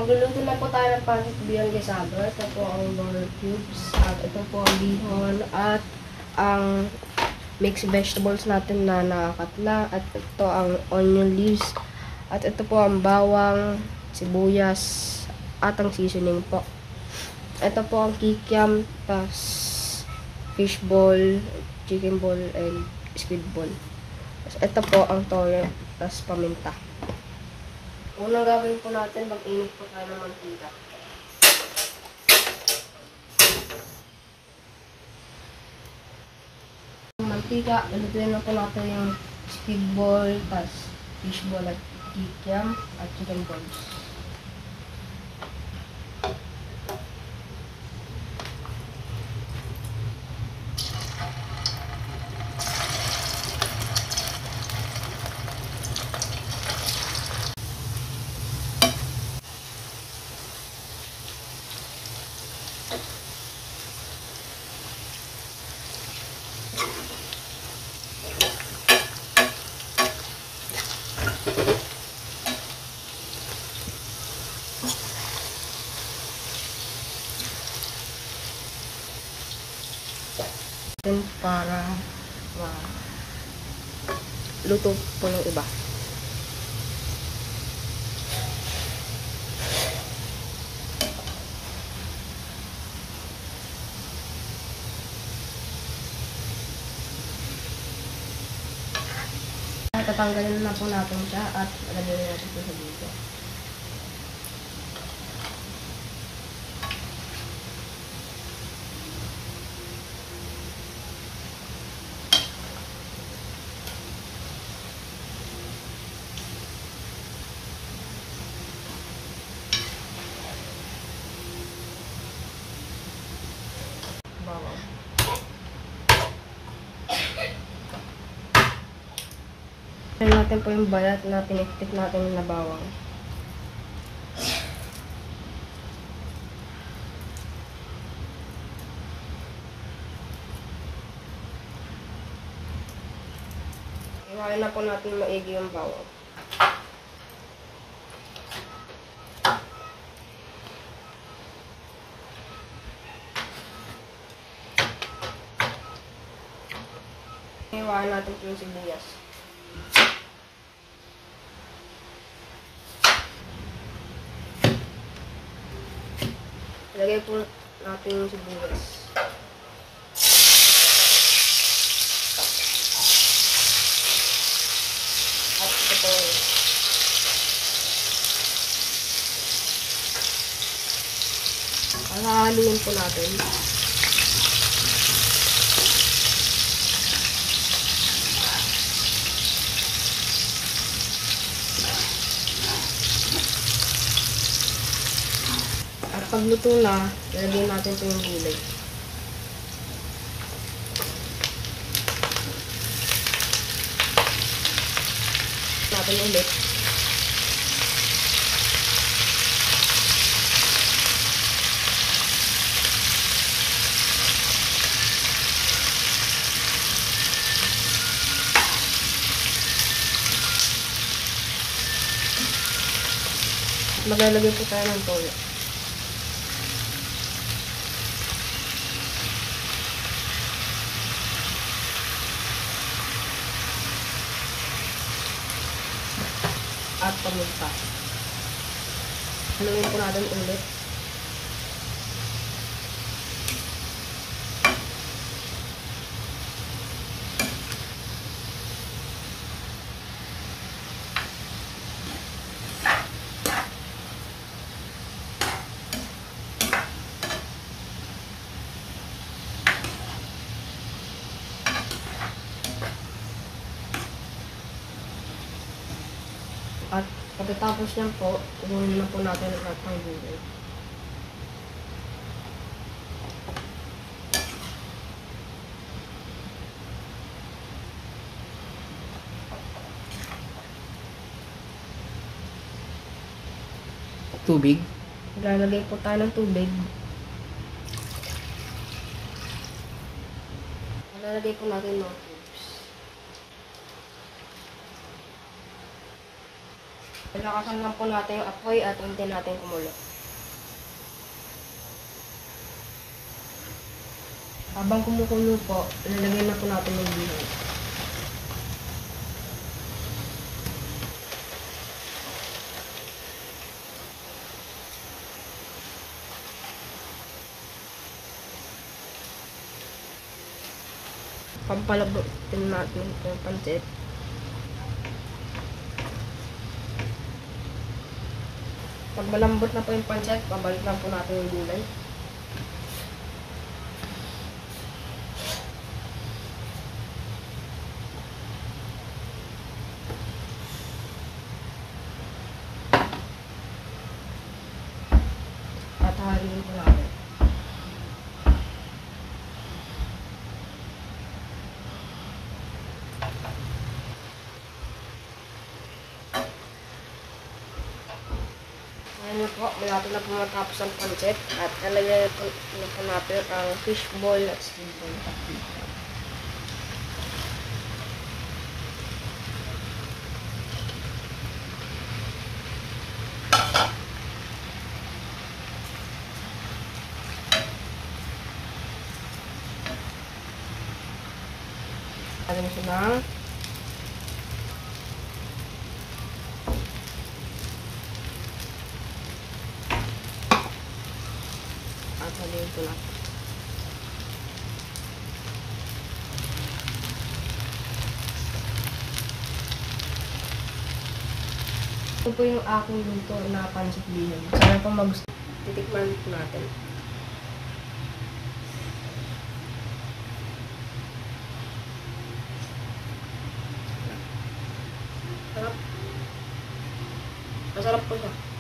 Magluluto na po tayo ng pancit bihon guisado. Ito po ang roller cubes. At ito po ang bihon. At ang mixed vegetables natin na nakakat na. At ito ang onion leaves. At ito po ang bawang, sibuyas, at ang seasoning po. Ito po ang kikiam, tas fish ball, chicken ball, and squid ball. Tas ito po ang toyo, tas paminta. Unang gagawin po natin, mag-init po tayo ng mantika. Mantika, ilutuin na po natin yung squid ball, tas fish ball at kikiam, at chicken balls. Para luto po yung iba. Tatanggalin na po natin siya at lalagyan natin po sa dito. Bawang. Tignan natin po yung balat na piniktik natin na bawang. Iwain na po natin maigi yung bawang. Iwain natin po yung sibuyas. Ilagay po natin yung sibuyas. At ito po. Haluin po natin. At pag luto na, ilagay natin ito yung gulay. Natin ulit. Maglalagay po tayo ng toyo. At paminta. Haluin po natin ulit. At pagkatapos yan po, kunin na po natin lahat ng gulay. Tubig. Lalagay po tayo ng tubig. Lalagay po natin ng cubes. 1 Palakasan lang po natin yung apoy at hintayin natin kumulo. Habang kumukulo po, lalagyan na po natin yung bihon. Pampalabutin natin yung pancit. Pag malambot na po yung pancit, pabalik na po natin yung gulay. At haluin po natin. Ngayon po, malapit na po matapos ang pancit at nalagyan na po natin ang fishball at steamboat. Alam siya lang. At haluin po natin. Ito po yung aking luto na pancit bihon. Sana po magustuhan. Titikman po natin. Sarap. Masarap po siya.